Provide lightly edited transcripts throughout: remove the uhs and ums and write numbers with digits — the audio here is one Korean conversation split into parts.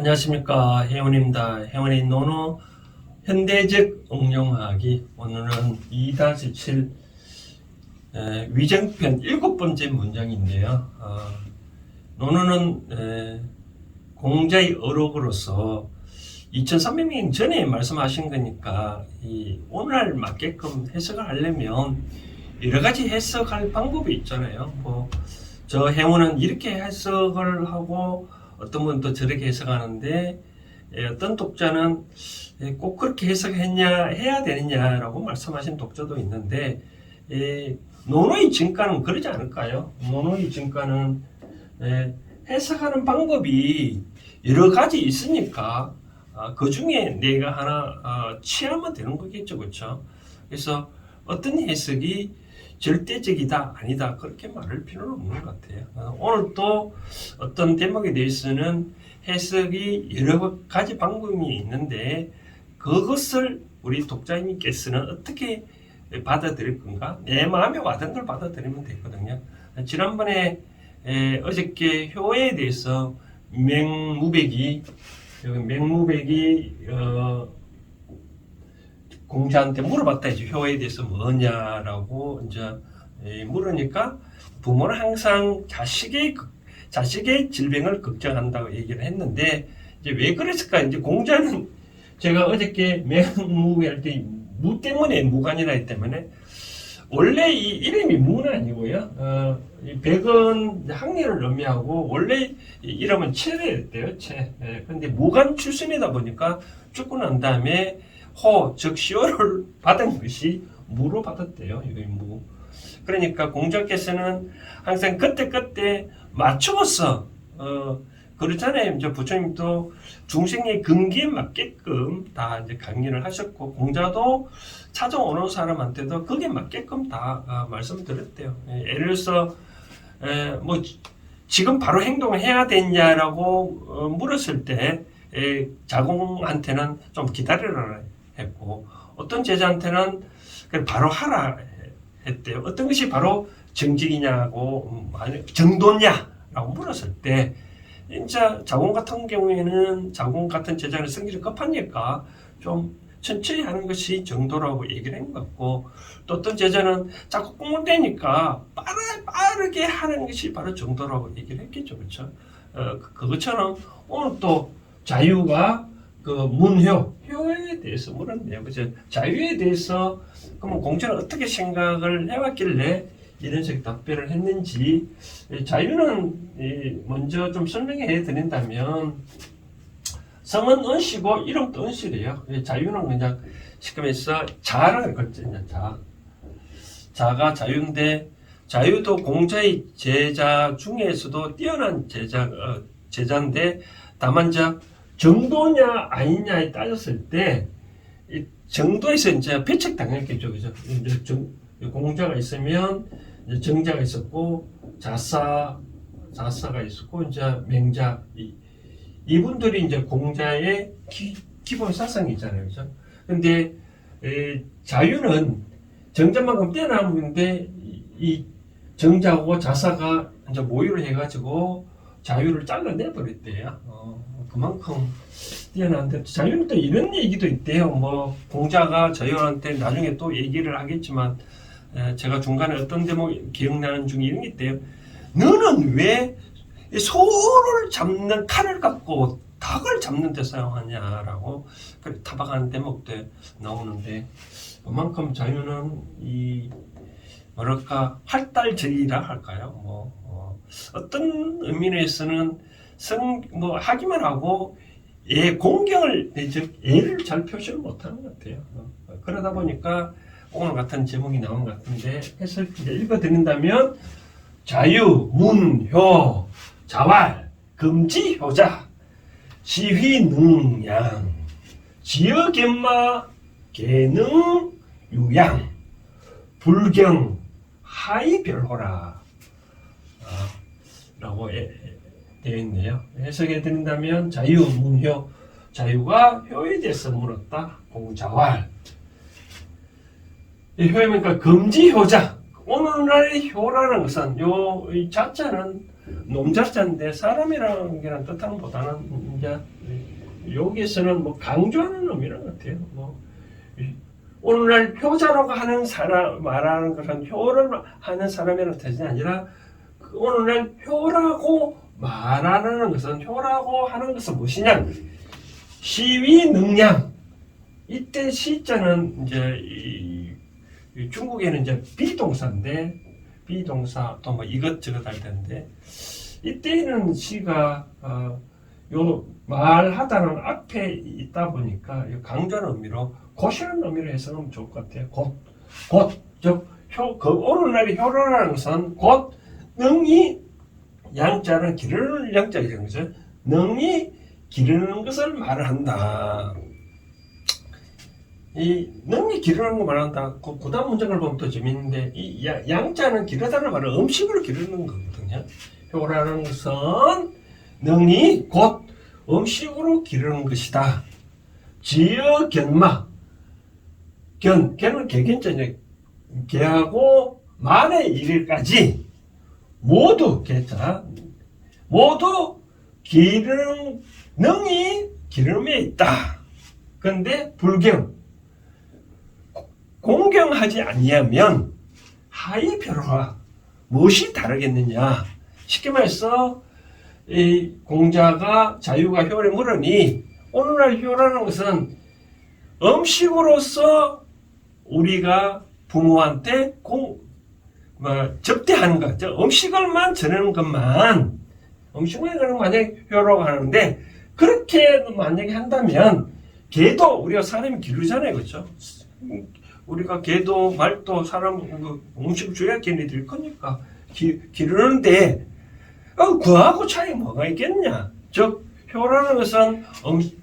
안녕하십니까, 혜원입니다. 혜원의 논어 현대적 응용하기. 오늘은 2-7 위정편 7번째 문장인데요. 논어는 공자의 어록으로서 2300년 전에 말씀하신 거니까 오늘날 맞게끔 해석을 하려면 여러 가지 해석할 방법이 있잖아요. 저 혜원은 이렇게 해석을 하고 어떤 분은 또 저렇게 해석하는데, 어떤 독자는 꼭 그렇게 해야 되느냐라고 말씀하신 독자도 있는데, 논어의 진가는 그러지 않을까요? 논어의 진가는 해석하는 방법이 여러 가지 있으니까 그 중에 내가 하나 취하면 되는 거겠죠, 그렇죠? 그래서 어떤 해석이 절대적이다 아니다 그렇게 말할 필요는 없는 것 같아요. 오늘 또 어떤 대목에 대해서는 해석이 여러 가지 방법이 있는데 그것을 우리 독자님께서는 어떻게 받아들일 건가? 내 마음에 와닿는 걸 받아들이면 되거든요. 지난번에 어저께 효에 대해서 맹무백이 공자한테 물어봤다 이제 효에 대해서 뭐냐라고 이제 물으니까 부모는 항상 자식의 질병을 걱정한다고 얘기를 했는데 이제 왜 그랬을까? 이제 공자는 제가 어저께 맹무배 할 때 무 때문에 무관이라 했기 때문에 원래 이 이름이 무는 아니고요. 백은 학렬을 의미하고 원래 이름은 채래였대요. 채. 근데 무관 출신이다 보니까 죽고 난 다음에 즉 시호를 받은 것이 무로 받았대요. 이거 무. 그러니까 공자께서는 항상 그때 맞추어서 그렇잖아요. 이제 부처님도 중생의 근기에 맞게끔 다 이제 강의를 하셨고 공자도 찾아오는 사람한테도 거기에 맞게끔 다 말씀을 드렸대요. 예를 들어서 뭐 지금 바로 행동을 해야 되냐라고 물었을 때 자공한테는 좀 기다려라 했고 어떤 제자한테는 바로 하라 했대요. 어떤 것이 바로 정직이냐고 정도냐라고 물었을 때 진짜 자공 같은 경우에는 자공 같은 제자는 성질이 급하니까 좀 천천히 하는 것이 정도라고 얘기를 한 것 같고 또 어떤 제자는 자꾸 꽁물대니까 빠르게 하는 것이 바로 정도라고 얘기를 했겠죠. 그렇죠? 그것처럼 오늘 또 자유가 효에 대해서 물었네요. 그죠? 자유에 대해서 그러면 공자는 어떻게 생각을 해왔길래 이런 식의 답변을 했는지 자유는 먼저 좀 설명해 드린다면 성은 은시고 이름도 은시래요. 자유는 그냥 시커면서 자를 걸잖아요. 자가 자유인데 자유도 공자의 제자 중에서도 뛰어난 제자인데 다만 정도냐 아니냐에 따졌을 때 정도에서 이제 배척당했겠죠. 그죠? 공자가 있으면 정자가 있었고 자사가 있었고 이제 맹자 이분들이 이제 공자의 기본 사상이잖아요. 그죠? 근데 자유는 정자만큼 뛰어난 분인데 이 정자하고 자사가 이제 모유를 해가지고 자유를 잘라내버렸대요. 그만큼 뛰어난데 자유는 또 이런 얘기도 있대요. 뭐 공자가 자유한테 나중에 또 얘기를 하겠지만 제가 중간에 어떤 대목 기억나는 중에 이런 게 있대요. 너는 왜 소를 잡는 칼을 갖고 닭을 잡는 데 사용하냐라고 타박하는 대목도 나오는데 그만큼 자유는 뭐랄까 활달적이라 할까요? 어떤 의미에서는 하기만 하고 공경을 예를 잘 표시를 못하는 것 같아요. 그러다 보니까 오늘 같은 제목이 나온 것 같은데 해서 읽어드린다면 자유, 문, 효, 자활, 금지, 효자, 시휘, 능양, 지어, 갯마, 계능, 유양, 불경, 하이, 별호라 라고 되어 있네요. 해석해 드린다면 자유, 문, 효, 자유가 효에 대해서 물었다. 공자활 효이니까 금지, 효자. 오늘날의 효라는 것은 이 자자는 놈자자인데 사람이라는 게 뜻하는 보다는 이제 여기에서는 뭐 강조하는 의미인 것 같아요. 뭐 오늘날 효자라고 하는 사람 말하는 것은 효를 하는 사람이라는 뜻이 아니라 오늘날 효라고 말하는 것은 효라고 하는 것은 무엇이냐? 시위 능량. 이때 시자는 이제 이 중국에는 이제 비동사인데 비동사 또 뭐 이것저것 할 텐데 이때는 시가 요 말하다는 앞에 있다 보니까 강조하는 의미로 곧이라는 의미로 해석하면 좋을 것 같아요. 즉 오늘날의 효라는 것은 곧 능히 양자는 기르는 양자이라는 거죠. 능히 기르는 것을 말을 한다. 이 능히 기르는 거 말한다. 그 다음 문장을 보면 또 재밌는데 이 양자는 기르다는 말은 음식을 기르는 거거든요. 효라는 것은 능히 곧 음식으로 기르는 것이다. 지어 견마. 견은 개견자냐. 개하고 만에 이르까지 모두 개자 모두 기르는 능히 기름에 있다. 그런데 불경 공경하지 아니하면 하이 별화 무엇이 다르겠느냐. 쉽게 말해서 이 공자가 자유가 효를 물으니 오늘날 효라는 것은 음식으로서 우리가 부모한테 접대하는 것, 음식을만 전하는 것만 음식만 하는 만약에 효라고 하는데 그렇게 만약에 한다면 개도 우리가 사람이 기르잖아요, 그렇죠? 우리가 개도 말도 사람 음식을 줘야 걔네들이 크니까 기르는데 그하고 차이 뭐가 있겠냐? 즉 효라는 것은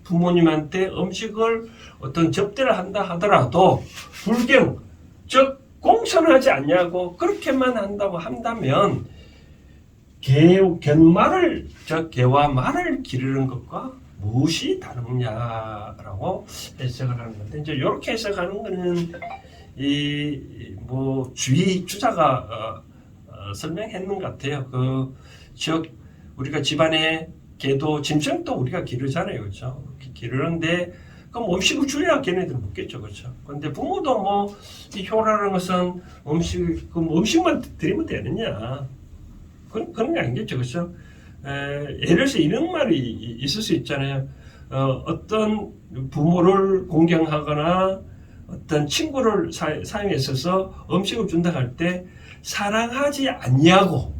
부모님한테 음식을 어떤 접대를 한다 하더라도 불경 즉 공천하지 않냐고 그렇게만 한다고 한다면 견말을 즉 개와 말을 기르는 것과 무엇이 다르냐라고 해석을 하는 건데 이제 이렇게 해석하는 거는 이 뭐 주자가 설명했는 것 같아요. 즉 우리가 집안에 개도 짐승도 우리가 기르잖아요, 그렇죠? 기르는데 그럼 음식을 줘야 걔네들 먹겠죠, 그렇죠? 근데 부모도 뭐 이 효라는 것은 음식만 드리면 되느냐? 그런 게 아니겠죠, 그렇죠? 예를 들어서 이런 말이 있을 수 있잖아요. 어떤 부모를 공경하거나 어떤 친구를 사용에 있어서 음식을 준다 할 때 사랑하지 않냐고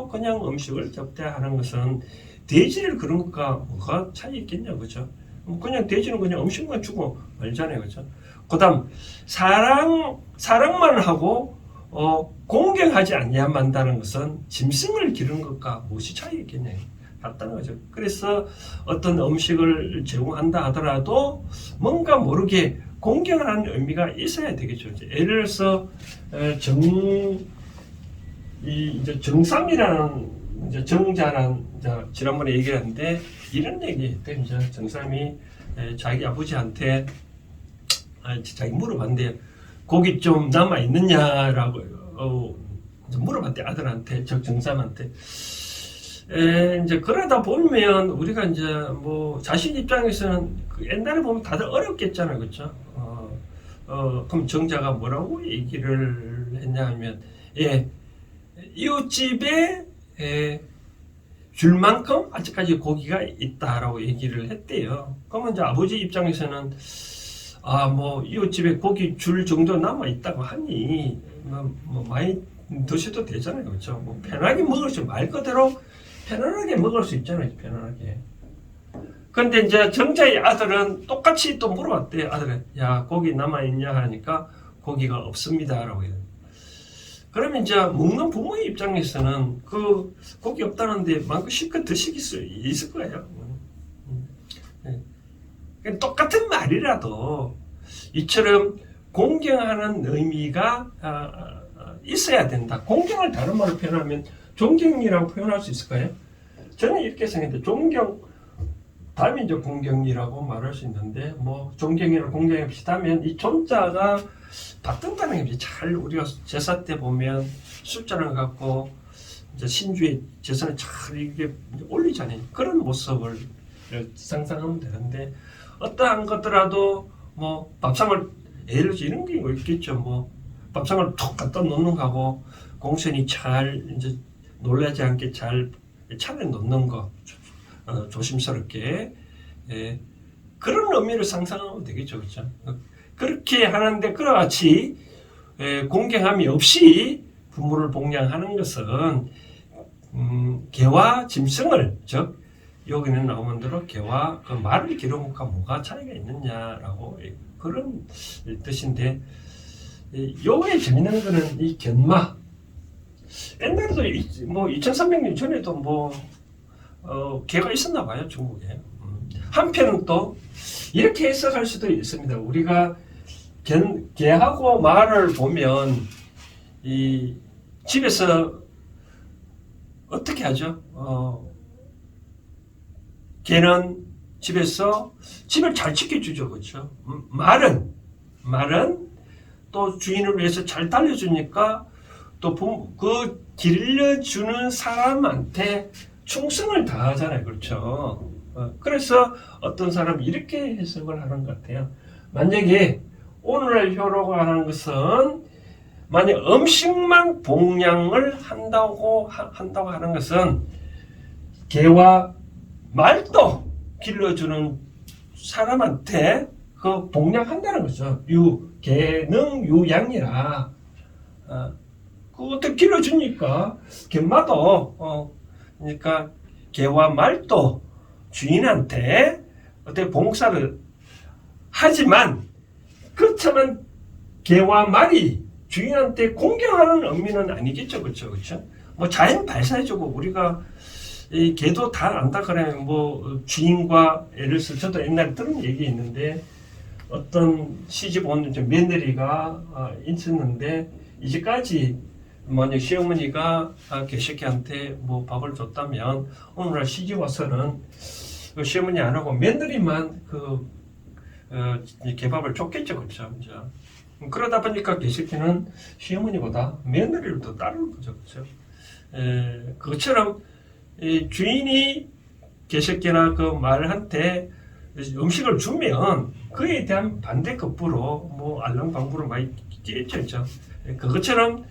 그냥 음식을 접대하는 것은 돼지를 그런 것과 뭐가 차이 있겠냐, 그죠? 그냥 돼지는 그냥 음식만 주고 말잖아요, 그죠? 그다음 사랑만 하고 공경하지 않냐만다는 것은 짐승을 기르는 것과 무엇이 차이 있겠냐 같다는 거죠. 그래서 어떤 음식을 제공한다 하더라도 뭔가 모르게 공경을 하는 의미가 있어야 되겠죠. 예를 들어서 이제 정삼이라는 이제 정자란 지난번에 얘기했는데 이런 얘기했대. 이제 정삼이 자기 아버지한테 자기 물어봤는데 고기 좀 남아 있느냐라고 물어봤대. 아들한테 정삼한테. 이제 그러다 보면 우리가 이제 뭐 자식 입장에서는 옛날에 보면 다들 어렵겠잖아요, 그렇죠? 그럼 정자가 뭐라고 얘기를 했냐면 이웃집에 줄 만큼 아직까지 고기가 있다라고 얘기를 했대요. 그러면 이제 아버지 입장에서는 뭐 이웃집에 고기 줄 정도 남아 있다고 하니 뭐 많이 드셔도 되잖아요, 그렇죠? 뭐 편하게 먹을 수 말 그대로 편안하게 먹을 수 있잖아요, 편안하게. 근데 이제 정자의 아들은 똑같이 또 물어봤대요. 아들은 야 고기 남아 있냐 하니까 고기가 없습니다라고 해요. 그러면 이제 먹는 부모의 입장에서는 그 고기 없다는데 마음껏 실컷 드실 수 있을 거예요. 똑같은 말이라도 이처럼 공경하는 의미가 있어야 된다. 공경을 다른 말로 표현하면 존경이라고 표현할 수 있을까요? 저는 이렇게 생각해요. 존경 다민족 공경이라고 말할 수 있는데 뭐 존경이나 공경이 비슷하면 이 존자가 받든다는 게 잘 우리가 제사 때 보면 숫자를 갖고 이제 신주의 제사를 잘 이게 올리잖아요. 그런 모습을 상상하면 되는데 어떠한 것더라도 뭐 밥상을 예를 들어 이런 게 있겠죠. 뭐 밥상을 툭 갖다 놓는 거하고 공선이 잘 이제 놀라지 않게 잘 차례 놓는 거 조심스럽게 그런 의미를 상상하면 되겠죠, 그렇죠? 그렇게 하는데 그와 같이 공경함이 없이 부모를 봉양하는 것은 개와 짐승을 즉 여기는 나오는 대로 개와 그 말을 기르고가 뭐가 차이가 있느냐라고 그런 뜻인데 요게 재밌는 거는 이 견마 옛날에도 뭐 2300년 전에도 뭐 개가 있었나 봐요 중국에. 한편은 또 이렇게 해석할 수도 있습니다. 우리가 개하고 말을 보면 이 집에서 어떻게 하죠? 개는 집에서 집을 잘 지켜주죠, 그렇죠? 말은 또 주인을 위해서 잘 달려주니까 또 그 길러주는 사람한테 충성을 다하잖아요, 그렇죠? 그래서 어떤 사람이 이렇게 해석을 하는 것 같아요. 만약에 오늘날 효로가 하는 것은 만약 음식만 봉양을 한다고 하는 것은 개와 말도 길러주는 사람한테 그 봉양한다는 거죠. 개능 유양이라 그것도 길러주니까 개마도 그러니까 개와 말도 주인한테 어떻게 봉사를 하지만 그렇지만 개와 말이 주인한테 공경하는 의미는 아니겠죠, 그렇죠, 그렇죠? 뭐 자연 발사해주고 우리가 이 개도 다 안다 그래. 뭐 주인과 예를 들어서 저도 옛날에 들은 얘기 있는데 어떤 시집 온 며느리가 있었는데 이제까지 만약 시어머니가 개새끼한테 뭐 밥을 줬다면 오늘날 시집 와서는 그 시어머니 안 하고 며느리만 개밥을 줬겠죠, 그렇죠? 그러다 보니까 개새끼는 시어머니보다 며느리를 더 따르는 거죠, 그렇죠? 그것처럼 주인이 개새끼나 그 말한테 음식을 주면 그에 대한 반대 급부로 뭐 알랑방부로 많이 있겠죠. 그것처럼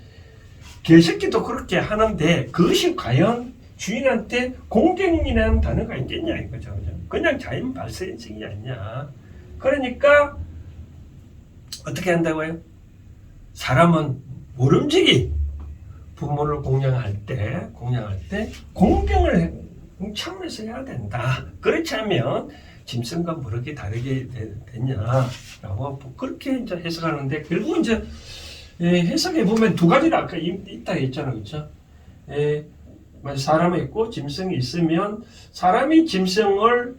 개새끼도 그렇게 하는데 그것이 과연 주인한테 공경이라는 단어가 있겠냐 이거죠. 그냥 자연 발생 인식이 아니냐. 그러니까 어떻게 한다고요? 사람은 모름지기 부모를 공경할 때 공경을 차원에서 해야 된다. 그렇지 않으면 짐승과 뭐렇게 다르게 되냐라고 그렇게 이제 해석하는데 결국 이제 해석해 보면 두 가지가 아까 있다 했잖아요, 그렇죠? 사람이 있고 짐승이 있으면 사람이 짐승을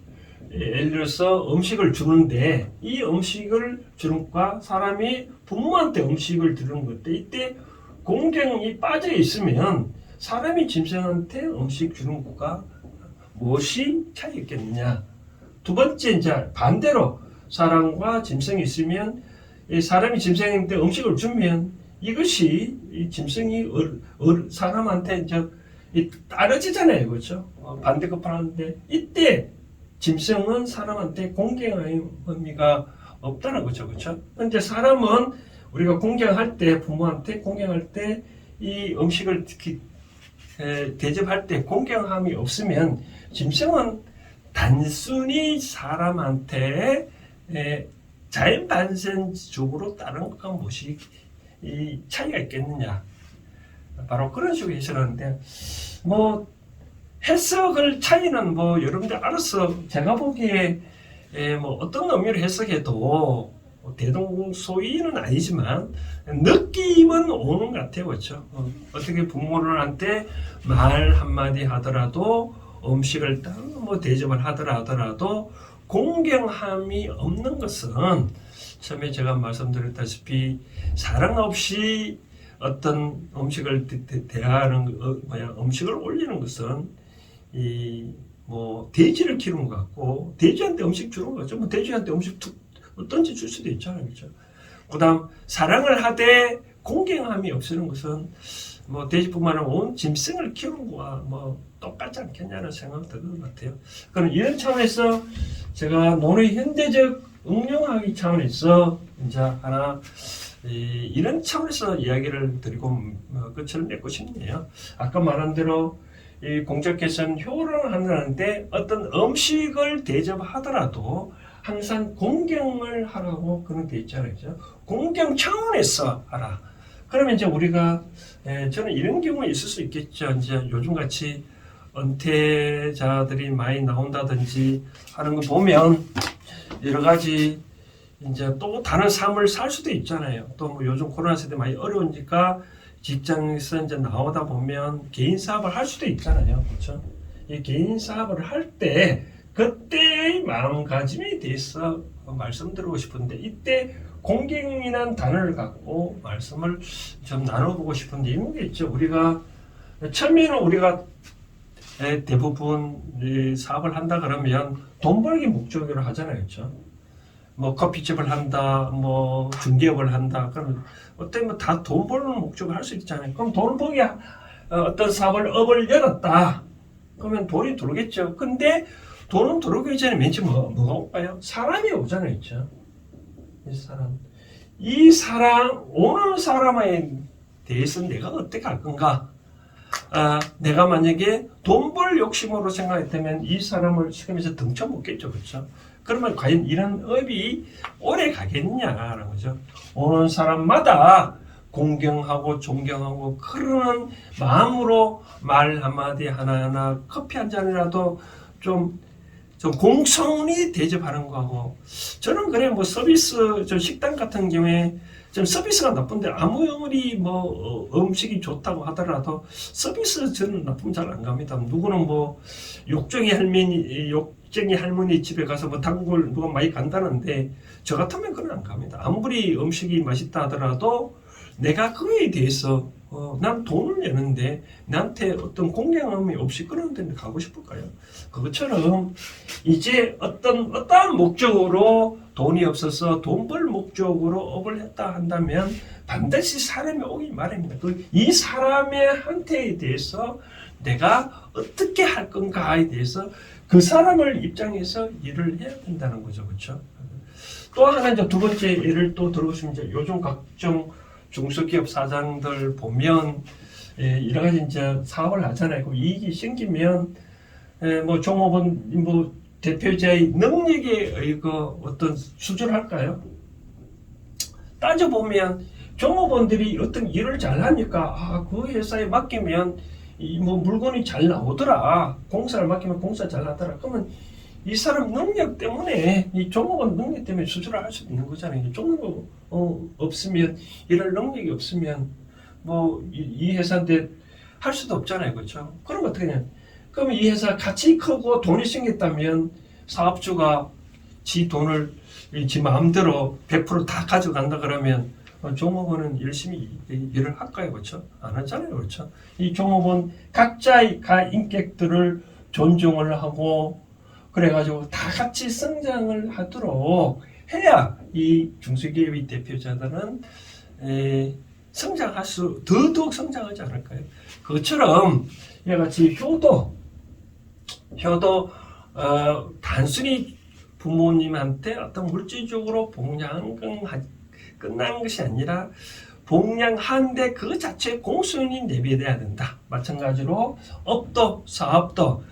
예를 들어서 음식을 주는데 이 음식을 주는 것과 사람이 부모한테 음식을 주는 것때 이때 공경이 빠져 있으면 사람이 짐승한테 음식 주는 것과 무엇이 차이 있겠느냐. 두 번째 이제 반대로 사람과 짐승이 있으면 사람이 짐승한테 음식을 주면 이것이 이 짐승이 사람한테 이제 따라지잖아요, 그렇죠? 반대급하는데 이때 짐승은 사람한테 공경의 의미가 없다는 거죠, 그렇죠? 근데 사람은 우리가 공경할 때 부모한테 공경할 때 이 음식을 대접할 때 공경함이 없으면 짐승은 단순히 사람한테 자연 발생적으로 다른 것과 무엇이 이 차이가 있겠느냐. 바로 그런 식으로 해석하는데 뭐 해석을 차이는 뭐 여러분들 알아서 제가 보기에 뭐 어떤 의미로 해석해도 대동소이는 아니지만 느낌은 오는 것 같아요, 그렇죠? 어떻게 부모들한테 말 한마디 하더라도 음식을 뭐 대접을 하더라도 공경함이 없는 것은 처음에 제가 말씀드렸다시피 사랑 없이 어떤 음식을 대하는 음식을 올리는 것은 이 뭐 돼지를 키우는 것 같고 돼지한테 음식 주는 거죠. 뭐 돼지한테 음식 어떤지 줄 수도 있잖아요, 그렇죠? 그다음 사랑을 하되 공경함이 없으는 것은 뭐 돼지뿐만 아니라 온 짐승을 키우는 거와 뭐 똑같지 않겠냐는 생각이 드는 것 같아요. 그럼 이런 차원에서 제가 논의 현대적 응용하기 차원에서 이제 하나 이런 차원에서 이야기를 드리고 끝을 맺고 싶네요. 아까 말한 대로 이 공적께서는 효를 하는데 어떤 음식을 대접하더라도 항상 공경을 하라고 그런 데 있잖아요. 공경 차원에서 하라. 그러면 이제 우리가 저는 이런 경우가 있을 수 있겠죠. 이제 요즘 같이 은퇴자들이 많이 나온다든지 하는 거 보면 여러 가지 이제 또 다른 삶을 살 수도 있잖아요. 또 뭐 요즘 코로나 시대 많이 어려우니까 직장에서 이제 나오다 보면 개인 사업을 할 수도 있잖아요. 그렇죠? 이 개인 사업을 할 때 그때의 마음가짐에 대해서 말씀드리고 싶은데 이때 공경이라는 단어를 갖고 말씀을 좀 나눠보고 싶은데 이런 게 있죠. 우리가 처음에는 우리가 대부분 사업을 한다 그러면 돈 벌기 목적으로 하잖아요. 그렇죠? 뭐 커피집을 한다, 뭐 중개업을 한다. 그러면 어때 뭐 다 돈 버는 목적을 할 수 있잖아요. 그럼 돈 벌기 어떤 사업을 업을 열었다. 그러면 돈이 들어오겠죠. 근데 돈은 들어오기 전에 맨 처음 뭐가 올까요? 사람이 오잖아요. 그렇죠? 이 사람 오는 사람에 대해서 내가 어떻게 할 건가? 내가 만약에 돈 벌 욕심으로 생각했다면 이 사람을 시험에서 등쳐먹겠죠. 그렇죠? 그러면 과연 이런 업이 오래 가겠냐라는 거죠. 오는 사람마다 공경하고 존경하고 그러는 마음으로 말 한마디 하나하나 커피 한 잔이라도 좀 공손히 대접하는 거하고 저는 그래 뭐 서비스 저 식당 같은 경우에 좀 서비스가 나쁜데 아무리 뭐 음식이 좋다고 하더라도 서비스 저는 나쁘면 잘 안 갑니다. 누구는 뭐 욕쟁이 할머니 집에 가서 뭐 단골 누가 많이 간다는데 저 같으면 그건 안 갑니다. 아무리 음식이 맛있다 하더라도 내가 그거에 대해서 난 돈을 내는데 나한테 어떤 공경함이 없이 그런 데 가고 싶을까요? 그것처럼 이제 어떠한 목적으로 돈이 없어서 돈 벌 목적으로 업을 했다 한다면 반드시 사람이 오기 마련입니다. 이 사람의 한테에 대해서 내가 어떻게 할 건가에 대해서 그 사람을 입장에서 일을 해야 된다는 거죠. 그렇죠? 또 하나 이제 두 번째 예를 또 들어보시면 이제 요즘 각종 중소기업 사장들 보면 여러 가지 이제 사업을 하잖아요. 그럼 이익이 생기면 뭐 종업원 뭐 대표자의 능력에 의거 어떤 수주를 할까요? 따져보면 종업원들이 어떤 일을 잘하니까 그 회사에 맡기면 뭐 물건이 잘 나오더라. 공사를 맡기면 공사 잘 나더라. 그러면 이 사람 능력 때문에 이 종업원 능력 때문에 수주를 할 수 있는 거잖아요. 종업원 없으면 이럴 능력이 없으면 뭐 이 회사인데 할 수도 없잖아요. 그렇죠? 그럼 어떻게 해야 그러면 이 회사 가치 크고 돈이 생겼다면 사업주가 지 돈을 지 마음대로 100% 다 가져간다 그러면 종업원은 열심히 일을 할까요? 그렇죠? 안 하잖아요. 그렇죠? 이 종업원 각자의 인격들을 존중을 하고 그래가지고 다 같이 성장을 하도록 해야 이 중소기업의 대표자들은 성장할 더더욱 성장하지 않을까요? 그것처럼 이같이 효도 단순히 부모님한테 어떤 물질적으로 봉양한 끝난 것이 아니라 봉양하는데 그 자체에 공손히 내비둬야 된다. 마찬가지로 업도 사업도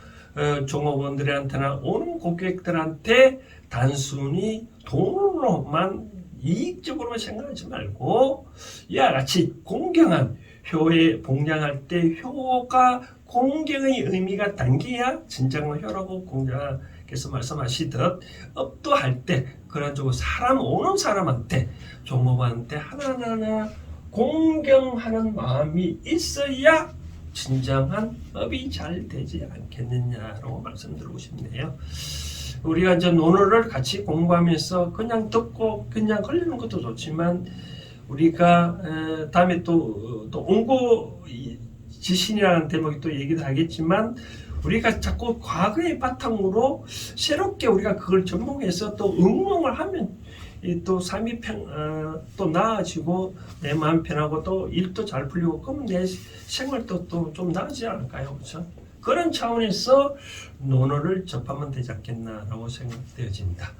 종업원들한테나 오는 고객들한테 단순히 돈으로만 이익적으로만 생각하지 말고 이와 같이 공경한 효에 봉양할 때 효가 공경의 의미가 담겨야 진정한 효라고 공자께서 말씀하시듯 업도 할 때 그런 쪽으로 사람 오는 사람한테 종업원한테 하나하나 공경하는 마음이 있어야 진정한 업이 잘 되지 않겠느냐라고 말씀드리고 싶네요. 우리가 이제 논어를 같이 공부하면서 그냥 듣고 그냥 걸리는 것도 좋지만 우리가 다음에 또 온고 지신이라는 대목이 또 얘기도 하겠지만 우리가 자꾸 과거의 바탕으로 새롭게 우리가 그걸 접목해서 또 응용을 하면 이 또 삶이 또 나아지고 내 마음 편하고 또 일도 잘 풀리고 그러면 내 생활도 또 좀 나아지지 않을까요? 그렇죠? 그런 차원에서 논어를 접하면 되지 않겠나라고 생각되어집니다.